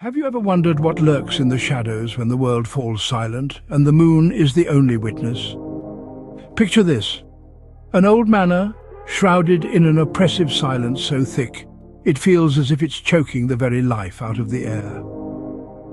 Have you ever wondered what lurks in the shadows when the world falls silent and the moon is the only witness? Picture this: an old manor, shrouded in an oppressive silence so thick, it feels as if it's choking the very life out of the air.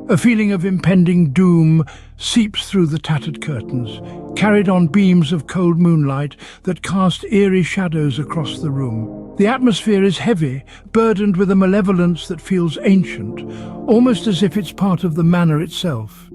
A feeling of impending doom seeps through the tattered curtains, carried on beams of cold moonlight that cast eerie shadows across the room. The atmosphere is heavy, burdened with a malevolence that feels ancient, almost as if it's part of the manor itself.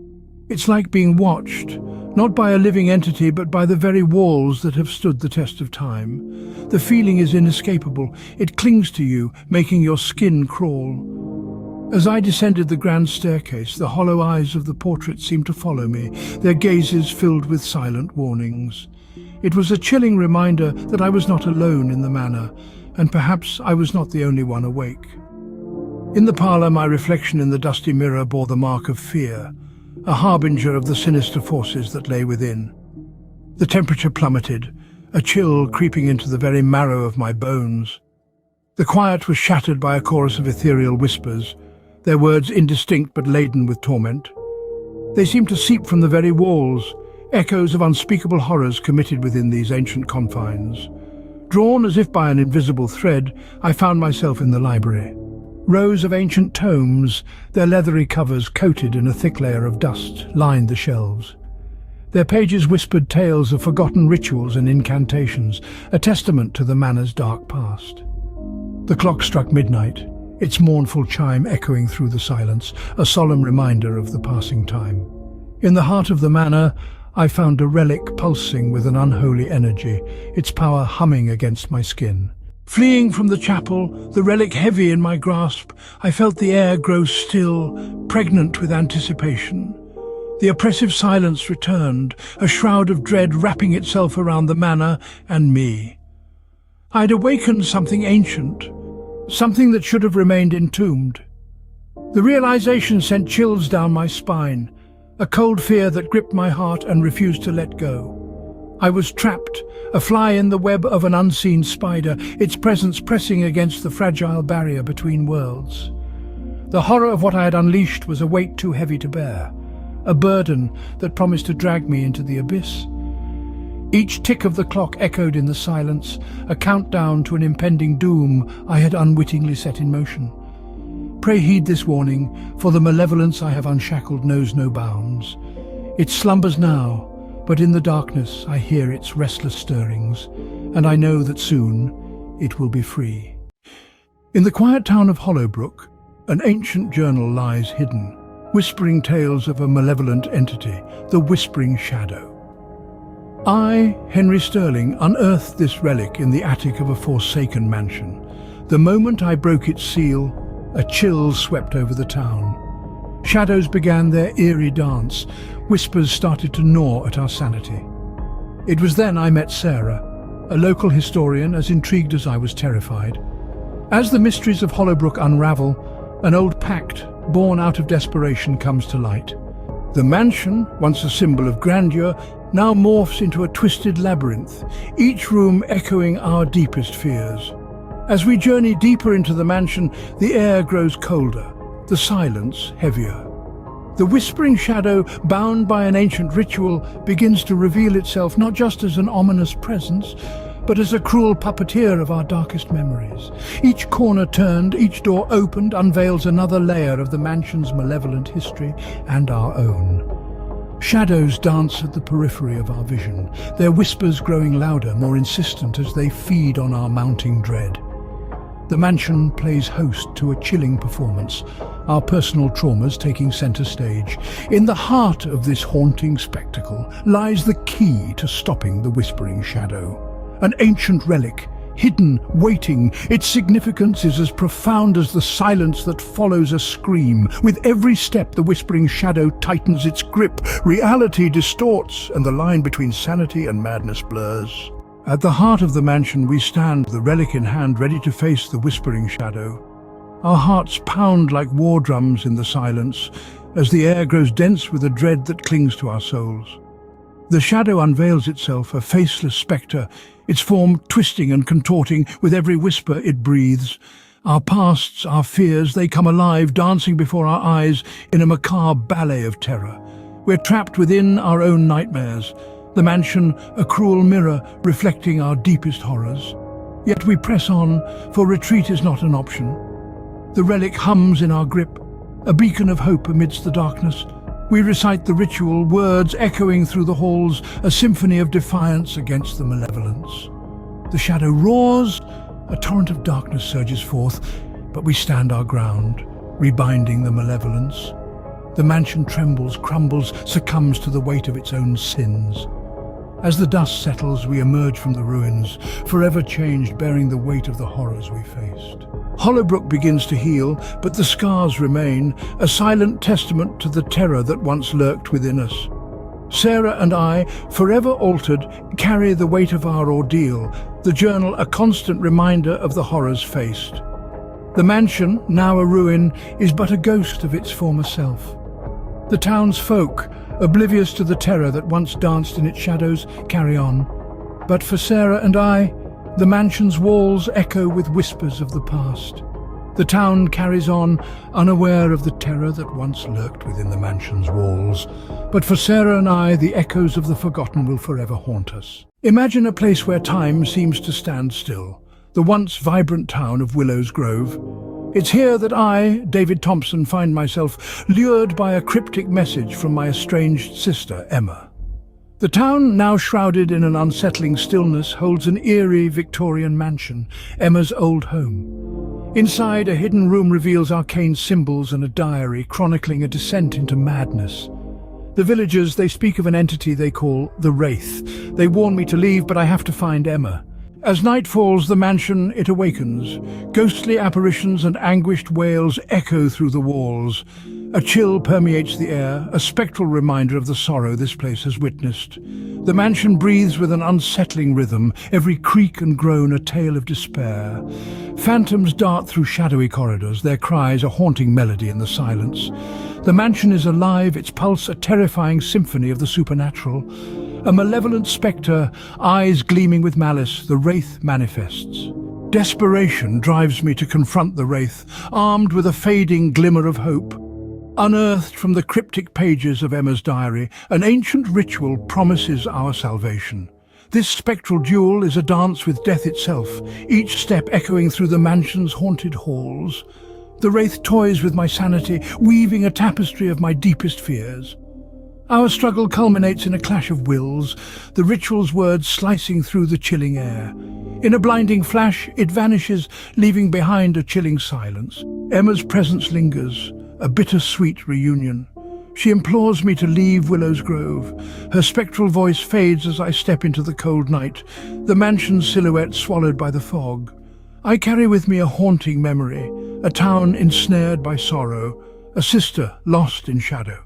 It's like being watched, not by a living entity but by the very walls that have stood the test of time. The feeling is inescapable. It clings to you, making your skin crawl. As I descended the grand staircase, the hollow eyes of the portrait seemed to follow me, their gazes filled with silent warnings. It was a chilling reminder that I was not alone in the manor, and perhaps I was not the only one awake. In the parlour, my reflection in the dusty mirror bore the mark of fear, a harbinger of the sinister forces that lay within. The temperature plummeted, a chill creeping into the very marrow of my bones. The quiet was shattered by a chorus of ethereal whispers, their words indistinct but laden with torment. They seemed to seep from the very walls, echoes of unspeakable horrors committed within these ancient confines. Drawn as if by an invisible thread, I found myself in the library. Rows of ancient tomes, their leathery covers coated in a thick layer of dust, lined the shelves. Their pages whispered tales of forgotten rituals and incantations, a testament to the manor's dark past. The clock struck midnight, its mournful chime echoing through the silence, a solemn reminder of the passing time. In the heart of the manor, I found a relic pulsing with an unholy energy, its power humming against my skin. Fleeing from the chapel, the relic heavy in my grasp, I felt the air grow still, pregnant with anticipation. The oppressive silence returned, a shroud of dread wrapping itself around the manor and me. I had awakened something ancient, something that should have remained entombed. The realization sent chills down my spine, a cold fear that gripped my heart and refused to let go. I was trapped, a fly in the web of an unseen spider, its presence pressing against the fragile barrier between worlds. The horror of what I had unleashed was a weight too heavy to bear, a burden that promised to drag me into the abyss. Each tick of the clock echoed in the silence, a countdown to an impending doom I had unwittingly set in motion. Pray heed this warning, for the malevolence I have unshackled knows no bounds. It slumbers now, but in the darkness I hear its restless stirrings, and I know that soon it will be free. In the quiet town of Hollowbrook, an ancient journal lies hidden, whispering tales of a malevolent entity, the Whispering Shadow. I, Henry Sterling, unearthed this relic in the attic of a forsaken mansion. The moment I broke its seal, a chill swept over the town. Shadows began their eerie dance. Whispers started to gnaw at our sanity. It was then I met Sarah, a local historian as intrigued as I was terrified. As the mysteries of Hollowbrook unravel, an old pact born out of desperation comes to light. The mansion, once a symbol of grandeur, now morphs into a twisted labyrinth, each room echoing our deepest fears. As we journey deeper into the mansion, the air grows colder, the silence heavier. The Whispering Shadow, bound by an ancient ritual, begins to reveal itself not just as an ominous presence, but as a cruel puppeteer of our darkest memories. Each corner turned, each door opened, unveils another layer of the mansion's malevolent history and our own. Shadows dance at the periphery of our vision, their whispers growing louder, more insistent as they feed on our mounting dread. The mansion plays host to a chilling performance, our personal traumas taking center stage. In the heart of this haunting spectacle lies the key to stopping the Whispering Shadow. An ancient relic, hidden, waiting. Its significance is as profound as the silence that follows a scream. With every step, the Whispering Shadow tightens its grip. Reality distorts, and the line between sanity and madness blurs. At the heart of the mansion we stand, the relic in hand, ready to face the Whispering Shadow. Our hearts pound like war drums in the silence, as the air grows dense with a dread that clings to our souls. The shadow unveils itself, a faceless spectre, its form twisting and contorting with every whisper it breathes. Our pasts, our fears, they come alive, dancing before our eyes in a macabre ballet of terror. We're trapped within our own nightmares, the mansion a cruel mirror reflecting our deepest horrors. Yet we press on, for retreat is not an option. The relic hums in our grip, a beacon of hope amidst the darkness. We recite the ritual, words echoing through the halls, a symphony of defiance against the malevolence. The shadow roars, a torrent of darkness surges forth, but we stand our ground, rebinding the malevolence. The mansion trembles, crumbles, succumbs to the weight of its own sins. As the dust settles, we emerge from the ruins, forever changed, bearing the weight of the horrors we faced. Hollowbrook begins to heal, but the scars remain, a silent testament to the terror that once lurked within us. Sarah and I, forever altered, carry the weight of our ordeal, the journal a constant reminder of the horrors faced. The mansion, now a ruin, is but a ghost of its former self. The townsfolk, oblivious to the terror that once danced in its shadows, carry on. But for Sarah and I, the mansion's walls echo with whispers of the past. The town carries on, unaware of the terror that once lurked within the mansion's walls. But for Sarah and I, the echoes of the forgotten will forever haunt us. Imagine a place where time seems to stand still, the once vibrant town of Willows Grove. It's here that I, David Thompson, find myself lured by a cryptic message from my estranged sister, Emma. The town, now shrouded in an unsettling stillness, holds an eerie Victorian mansion, Emma's old home. Inside, a hidden room reveals arcane symbols and a diary chronicling a descent into madness. The villagers, they speak of an entity they call the Wraith. They warn me to leave, but I have to find Emma. As night falls, the mansion, it awakens. Ghostly apparitions and anguished wails echo through the walls. A chill permeates the air, a spectral reminder of the sorrow this place has witnessed. The mansion breathes with an unsettling rhythm, every creak and groan a tale of despair. Phantoms dart through shadowy corridors, their cries a haunting melody in the silence. The mansion is alive, its pulse a terrifying symphony of the supernatural. A malevolent spectre, eyes gleaming with malice, the Wraith manifests. Desperation drives me to confront the Wraith, armed with a fading glimmer of hope. Unearthed from the cryptic pages of Emma's diary, an ancient ritual promises our salvation. This spectral duel is a dance with death itself, each step echoing through the mansion's haunted halls. The Wraith toys with my sanity, weaving a tapestry of my deepest fears. Our struggle culminates in a clash of wills, the ritual's words slicing through the chilling air. In a blinding flash, it vanishes, leaving behind a chilling silence. Emma's presence lingers, a bittersweet reunion. She implores me to leave Willows Grove. Her spectral voice fades as I step into the cold night, the mansion's silhouette swallowed by the fog. I carry with me a haunting memory, a town ensnared by sorrow, a sister lost in shadow.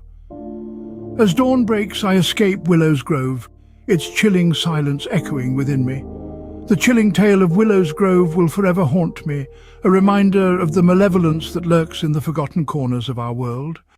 As dawn breaks, I escape Willows Grove, its chilling silence echoing within me. The chilling tale of Willows Grove will forever haunt me, a reminder of the malevolence that lurks in the forgotten corners of our world.